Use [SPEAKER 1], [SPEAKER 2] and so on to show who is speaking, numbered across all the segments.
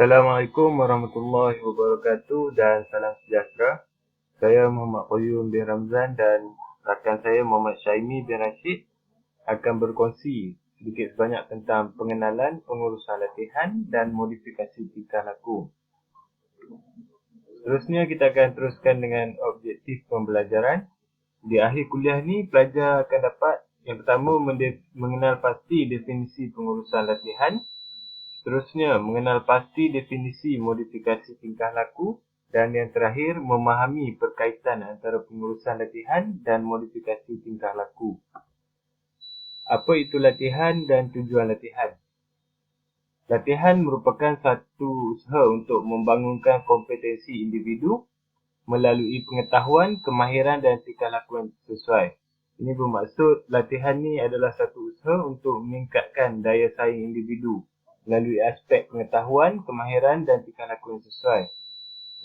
[SPEAKER 1] Assalamualaikum warahmatullahi wabarakatuh dan salam sejahtera. Saya Muhammad Qayyum bin Ramzan dan rakan saya Muhammad Syaimi bin Rashid akan berkongsi sedikit sebanyak tentang pengenalan pengurusan latihan dan modifikasi tingkah laku. Seterusnya kita akan teruskan dengan objektif pembelajaran. Di akhir kuliah ni, pelajar akan dapat yang pertama mengenal pasti definisi pengurusan latihan. Seterusnya, mengenal pasti definisi modifikasi tingkah laku. Dan yang terakhir, memahami perkaitan antara pengurusan latihan dan modifikasi tingkah laku. Apa itu latihan dan tujuan latihan? Latihan merupakan satu usaha untuk membangunkan kompetensi individu melalui pengetahuan, kemahiran dan tingkah laku yang sesuai. Ini bermaksud latihan ni adalah satu usaha untuk meningkatkan daya saing individu melalui aspek pengetahuan, kemahiran dan tingkah laku yang sesuai.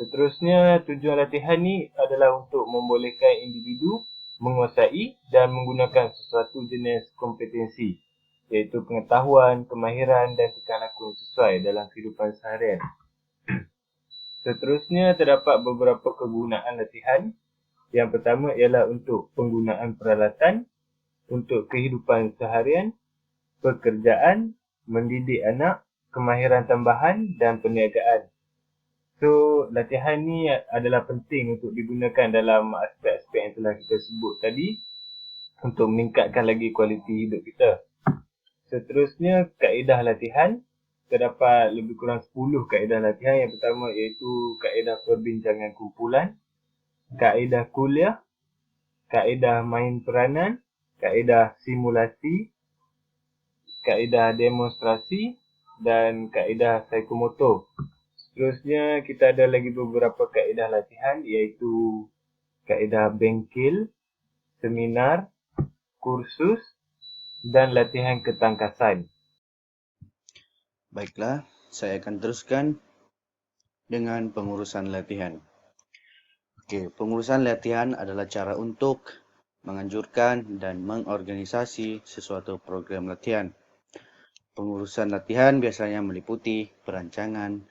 [SPEAKER 1] Seterusnya, tujuan latihan ni adalah untuk membolehkan individu menguasai dan menggunakan sesuatu jenis kompetensi, iaitu pengetahuan, kemahiran dan tingkah laku yang sesuai dalam kehidupan seharian. Seterusnya, terdapat beberapa kegunaan latihan. Yang pertama ialah untuk penggunaan peralatan, untuk kehidupan seharian, pekerjaan, mendidik anak, kemahiran tambahan dan perniagaan. So, latihan ni adalah penting untuk digunakan dalam aspek-aspek yang telah kita sebut tadi untuk meningkatkan lagi kualiti hidup kita. Seterusnya, kaedah latihan. Terdapat lebih kurang 10 kaedah latihan. Yang pertama iaitu kaedah perbincangan kumpulan, kaedah kuliah, kaedah main peranan, kaedah simulasi, kaedah demonstrasi dan kaedah psikomotor. Seterusnya, kita ada lagi beberapa kaedah latihan iaitu kaedah bengkel, seminar, kursus dan latihan ketangkasan.
[SPEAKER 2] Baiklah, saya akan teruskan dengan pengurusan latihan. Pengurusan latihan adalah cara untuk menganjurkan dan mengorganisasi sesuatu program latihan. Pengurusan latihan biasanya meliputi perancangan,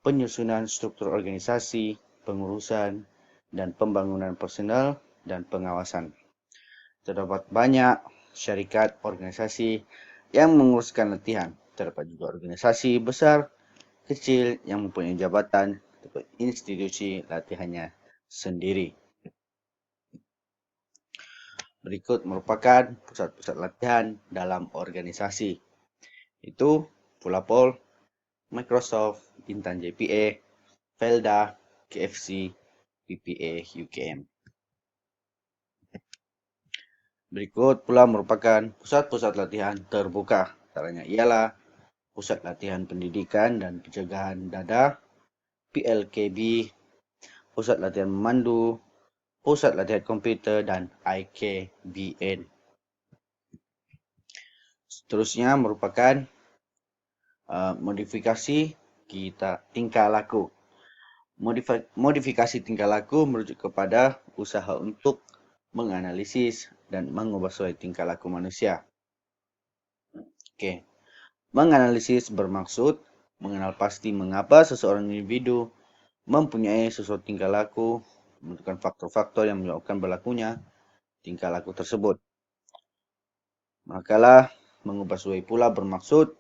[SPEAKER 2] penyusunan struktur organisasi, pengurusan, dan pembangunan personal dan pengawasan. Terdapat banyak syarikat organisasi yang menguruskan latihan. Terdapat juga organisasi besar, kecil yang mempunyai jabatan atau institusi latihannya sendiri. Berikut merupakan pusat-pusat latihan dalam organisasi. Itu Pulapol, Microsoft, Bintan JPA, Felda, KFC, PPA, UKM. Berikut pula merupakan pusat-pusat latihan terbuka. Antaranya ialah Pusat Latihan Pendidikan dan Pencegahan Dadah, PLKB, Pusat Latihan Memandu, Pusat Latihan Komputer dan IKBN. Seterusnya merupakan modifikasi tingkah laku. Modifikasi tingkah laku merujuk kepada usaha untuk menganalisis dan mengubah sesuai tingkah laku manusia. Menganalisis bermaksud mengenal pasti mengapa seseorang individu mempunyai sesuatu tingkah laku, menentukan faktor-faktor yang menyebabkan berlakunya tingkah laku tersebut. Manakala mengubah sesuai pula bermaksud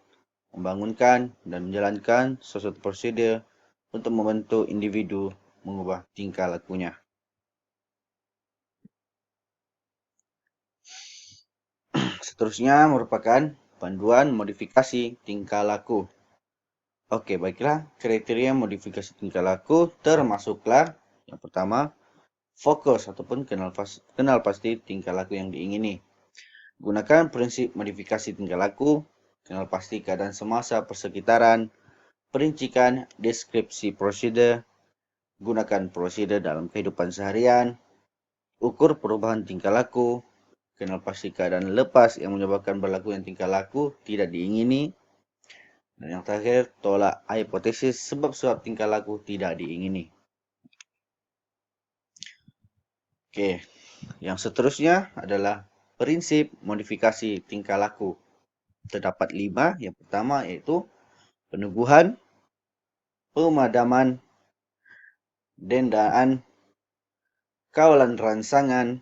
[SPEAKER 2] membangunkan dan menjalankan sesuatu prosedur untuk membentuk individu mengubah tingkah lakunya. Seterusnya merupakan panduan modifikasi tingkah laku. Baiklah, kriteria modifikasi tingkah laku termasuklah yang pertama, fokus ataupun kenal pasti tingkah laku yang diingini. Gunakan prinsip modifikasi tingkah laku, kenal pasti keadaan semasa persekitaran, perincikan deskripsi prosedur, gunakan prosedur dalam kehidupan seharian, ukur perubahan tingkah laku, kenal pasti keadaan lepas yang menyebabkan berlaku yang tingkah laku tidak diingini, dan yang terakhir, tolak hipotesis sebab-sebab tingkah laku tidak diingini. Yang seterusnya adalah prinsip modifikasi tingkah laku. Terdapat 5. Yang pertama iaitu peneguhan, pemadaman, dendaan, kawalan rangsangan,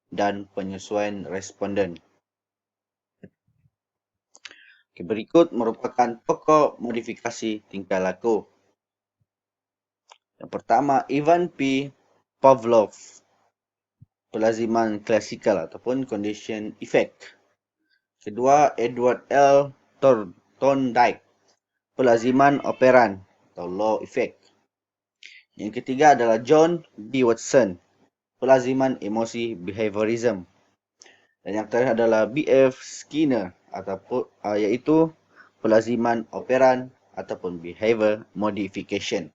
[SPEAKER 2] dan penyesuaian responden. Berikut merupakan pokok modifikasi tingkah laku. Yang pertama, Ivan P. Pavlov, pelaziman klasikal ataupun condition effect. Kedua, Edward L. Thorndike, pelaziman operan atau law effect. Yang ketiga adalah John B. Watson, pelaziman emosi behaviorism. Dan yang terakhir adalah B.F. Skinner ataupun iaitu pelaziman operan ataupun behavior modification.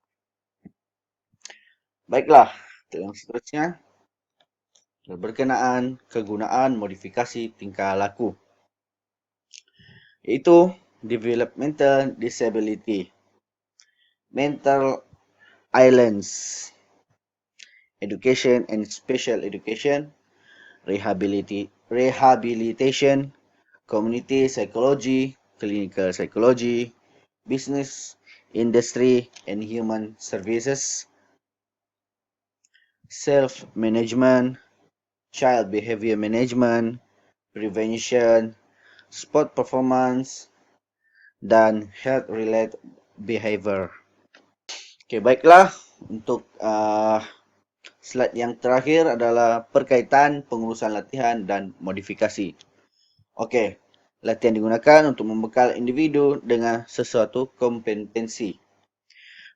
[SPEAKER 2] Baiklah, yang seterusnya berkenaan kegunaan modifikasi tingkah laku, yaitu developmental disability, mental illness, education and special education, rehabilitation, community psychology, clinical psychology, business, industry and human services, self-management, child behavior management, prevention, sport performance, dan health-related behavior. Okey, baiklah. Untuk slide yang terakhir adalah perkaitan pengurusan latihan dan modifikasi. Okey, latihan digunakan untuk membekal individu dengan sesuatu kompetensi.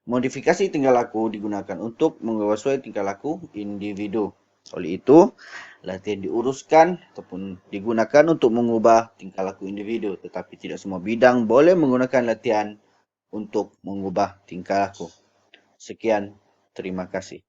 [SPEAKER 2] Modifikasi tingkah laku digunakan untuk mengubah suai tingkah laku individu. Oleh itu, latihan diuruskan ataupun digunakan untuk mengubah tingkah laku individu, tetapi tidak semua bidang boleh menggunakan latihan untuk mengubah tingkah laku. Sekian, terima kasih.